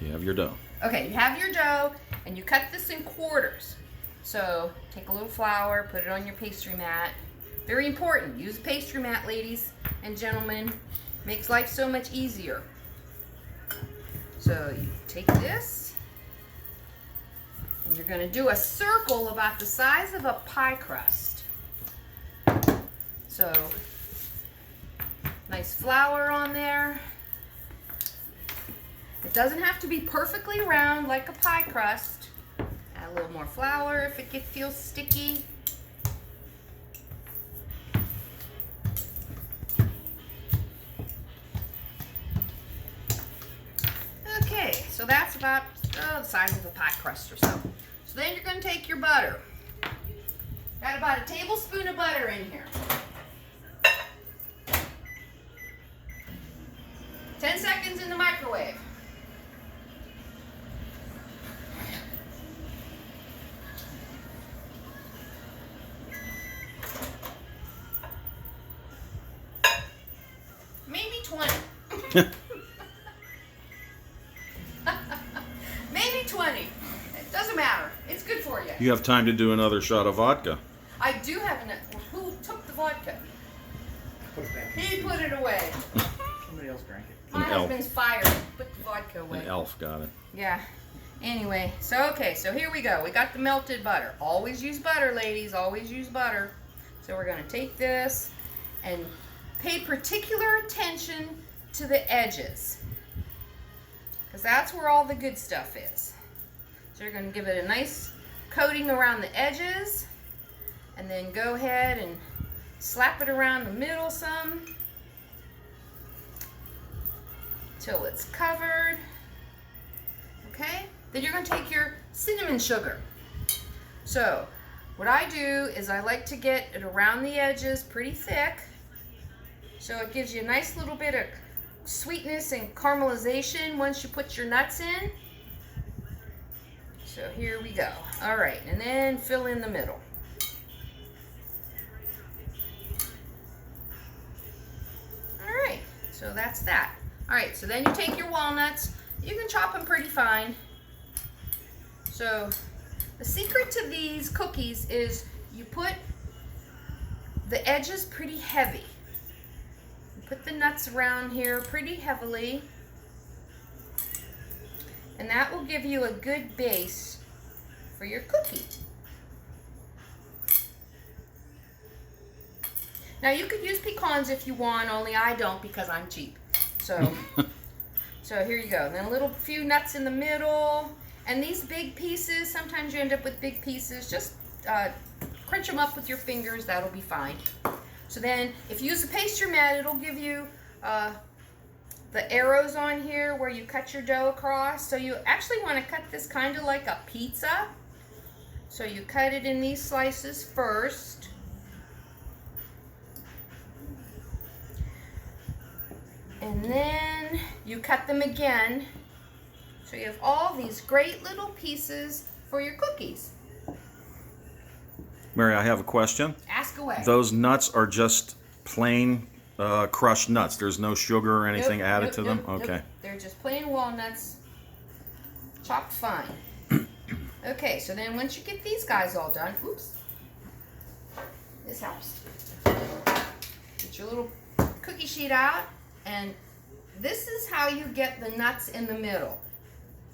You have your dough. Okay, you have your dough, and you cut this in quarters. So take a little flour, put it on your pastry mat. Very important. Use a pastry mat, ladies and gentlemen. Makes life so much easier. So you take this, and you're going to do a circle about the size of a pie crust. So nice flour on there. It doesn't have to be perfectly round like a pie crust. Add a little more flour if it feels sticky. Okay, so that's about the size of a pie crust or so. So then you're going to take your butter. Got about a tablespoon of butter in here. 10 seconds in the microwave. Maybe 20. Maybe 20. It doesn't matter. It's good for you. You have time to do another shot of vodka. I do have enough. Who took the vodka? Put it back. He put it away. Somebody else drank it. My An elf. husband's fired. Put the vodka away. An elf got it. Yeah. Anyway, so here we go. We got the melted butter. Always use butter, ladies. Always use butter. So we're going to take this and pay particular attention to the edges, because that's where all the good stuff is. So you're going to give it a nice coating around the edges, and then go ahead and slap it around the middle some till it's covered. Okay? Then you're going to take your cinnamon sugar. So what I do is I like to get it around the edges pretty thick, so it gives you a nice little bit of sweetness and caramelization once you put your nuts in. So here we go. All right, and then fill in the middle. All right, so that's that. All right, so then you take your walnuts. You can chop them pretty fine. So the secret to these cookies is you put the edges pretty heavy. You put the nuts around here pretty heavily, and that will give you a good base for your cookie. Now you could use pecans if you want, only I don't because I'm cheap. So, so here you go. Then a few nuts in the middle. And these big pieces, sometimes you end up with big pieces. Just crunch them up with your fingers. That'll be fine. So then, if you use a pastry mat, it'll give you the arrows on here where you cut your dough across. So you actually want to cut this kind of like a pizza. So you cut it in these slices first. And then you cut them again. So you have all these great little pieces for your cookies. Mary, I have a question. Ask away. Those nuts are just plain crushed nuts. There's no sugar or anything added to them? Okay. Nope. They're just plain walnuts, chopped fine. Okay, so then once you get these guys all done, oops, this helps. Get your little cookie sheet out, and this is how you get the nuts in the middle.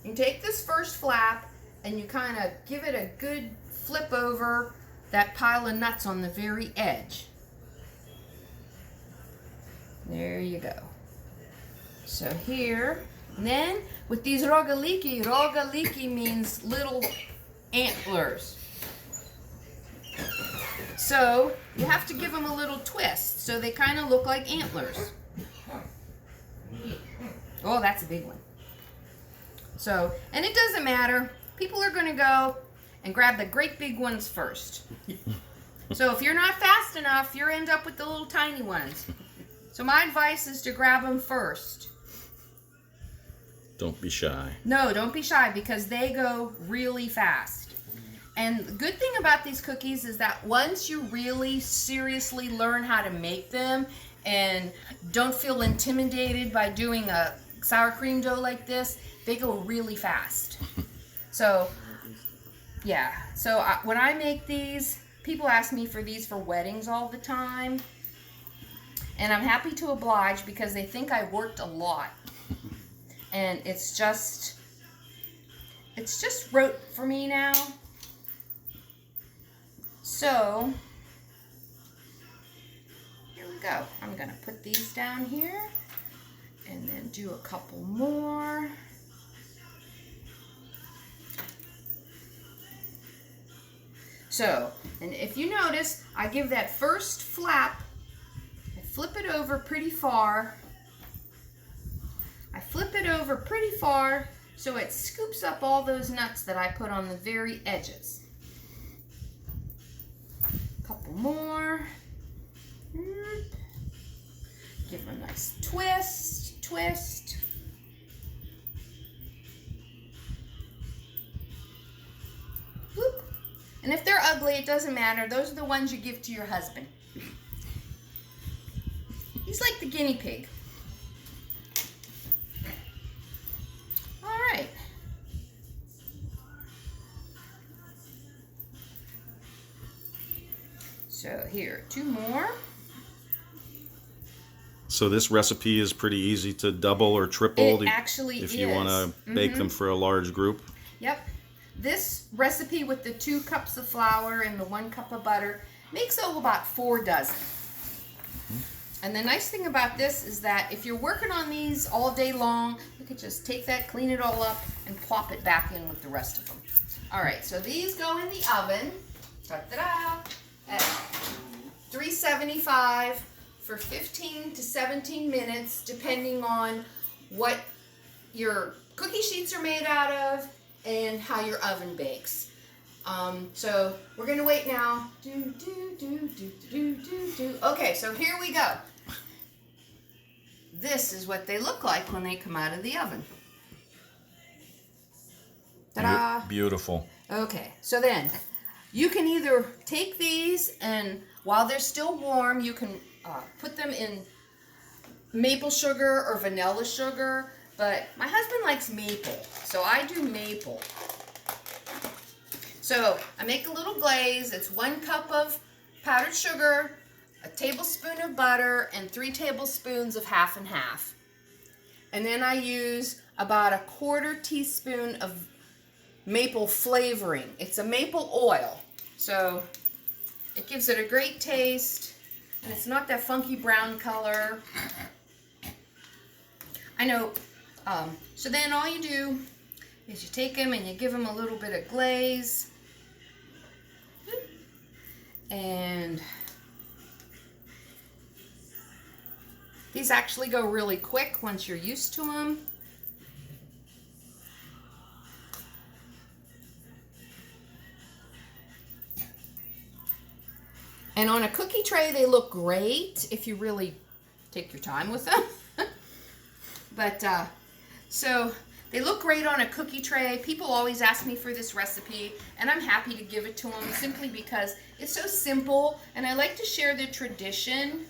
You take this first flap and you kind of give it a good flip over that pile of nuts on the very edge. There you go. So here, and then with these rogaliki, rogaliki means little antlers. So you have to give them a little twist so they kind of look like antlers. Oh, that's a big one. So, and it doesn't matter. People are going to go and grab the great big ones first. So if you're not fast enough, you'll end up with the little tiny ones. So my advice is to grab them first. Don't be shy. No, don't be shy because they go really fast. And the good thing about these cookies is that once you really seriously learn how to make them and don't feel intimidated by doing a sour cream dough like this, they go really fast. So, yeah. So when I make these, people ask me for these for weddings all the time. And I'm happy to oblige because they think I worked a lot. And it's just rote for me now. So, here we go. I'm going to put these down here and then do a couple more. So, and if you notice, I give that first flap, I flip it over pretty far. I flip it over pretty far so it scoops up all those nuts that I put on the very edges. Couple more. Give them a nice twist, twist. Whoop. And if they're ugly, it doesn't matter. Those are the ones you give to your husband. He's like the guinea pig. All right. So here, 2 more. So this recipe is pretty easy to double or triple It actually if you want to bake them for a large group. Yep. This recipe with the 2 cups of flour and the 1 cup of butter makes about 4 dozen. And the nice thing about this is that if you're working on these all day long, you could just take that, clean it all up, and plop it back in with the rest of them. All right, so these go in the oven. Ta-da! At 375 for 15 to 17 minutes, depending on what your cookie sheets are made out of and how your oven bakes. So we're gonna wait now. Okay, so here we go. This is what they look like when they come out of the oven. Ta-da! Beautiful. Okay, so then you can either take these and while they're still warm, you can put them in maple sugar or vanilla sugar, but my husband likes maple, so I do maple. So I make a little glaze. It's 1 cup of powdered sugar, a tablespoon of butter, and 3 tablespoons of half and half. And then I use about a 1/4 teaspoon of maple flavoring. It's a maple oil, so it gives it a great taste, and it's not that funky brown color. I know. So then all you do is you take them and you give them a little bit of glaze. And these actually go really quick once you're used to them. And on a cookie tray, they look great if you really take your time with them. But, so they look great on a cookie tray. People always ask me for this recipe, and I'm happy to give it to them simply because it's so simple, and I like to share the tradition.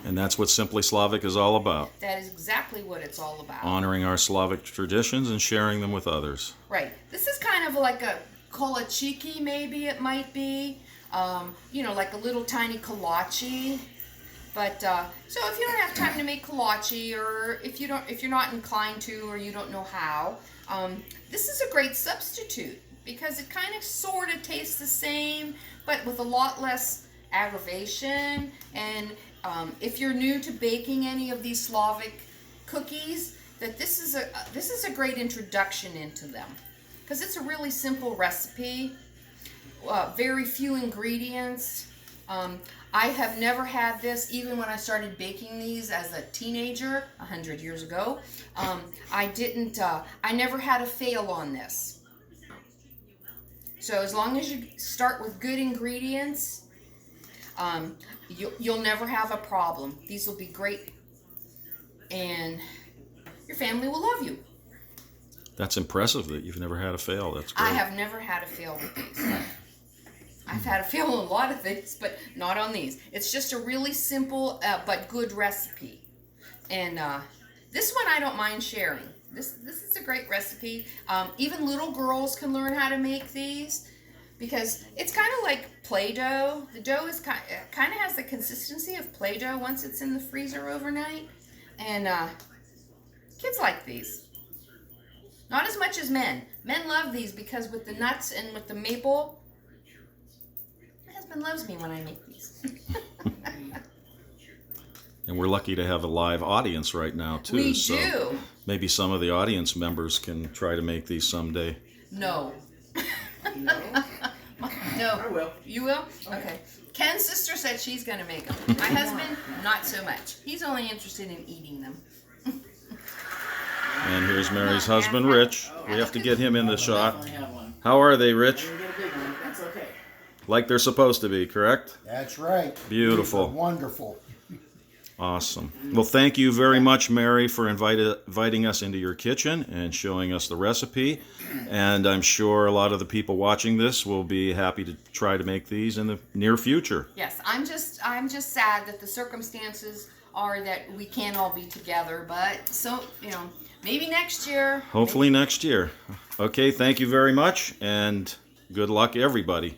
And that's what Simply Slavic is all about. That is exactly what it's all about. Honoring our Slavic traditions and sharing them with others. Right. This is kind of like a kolachiki, maybe it might be. You know, like a little tiny kolache. But so if you don't have time to make kolache, or if you're not inclined to, or you don't know how, this is a great substitute because it kind of sort of tastes the same, but with a lot less aggravation. And if you're new to baking any of these Slavic cookies, that this is a great introduction into them because it's a really simple recipe, very few ingredients. I have never had this, even when I started baking these as a teenager 100 years ago. I never had a fail on this. So as long as you start with good ingredients, you'll never have a problem. These will be great, and your family will love you. That's impressive that you've never had a fail. That's great. I have never had a fail with these. I've had a fail on a lot of things, but not on these. It's just a really simple but good recipe. And this one I don't mind sharing. This is a great recipe. Even little girls can learn how to make these because it's kind of like Play-Doh. The dough is kind of has the consistency of Play-Doh once it's in the freezer overnight. And kids like these. Not as much as men. Men love these because with the nuts and with the maple, my husband loves me when I make these. And we're lucky to have a live audience right now, too. We so do. maybe some of the audience members can try to make these someday. No. No? No. I will. You will? Okay. Ken's sister said she's going to make them. My husband, not so much. He's only interested in eating them. And here's Mary's husband, Rich. We have to get him in the shot. Definitely have one. How are they, Rich? We're gonna get a big one. That's okay. Like they're supposed to be, correct? That's right. Beautiful. These are wonderful. Awesome. Well, thank you very much, Mary, for inviting us into your kitchen and showing us the recipe. And I'm sure a lot of the people watching this will be happy to try to make these in the near future. Yes, I'm just sad that the circumstances are that we can't all be together, but so, maybe next year. Hopefully next year. Okay, thank you very much, and good luck, everybody.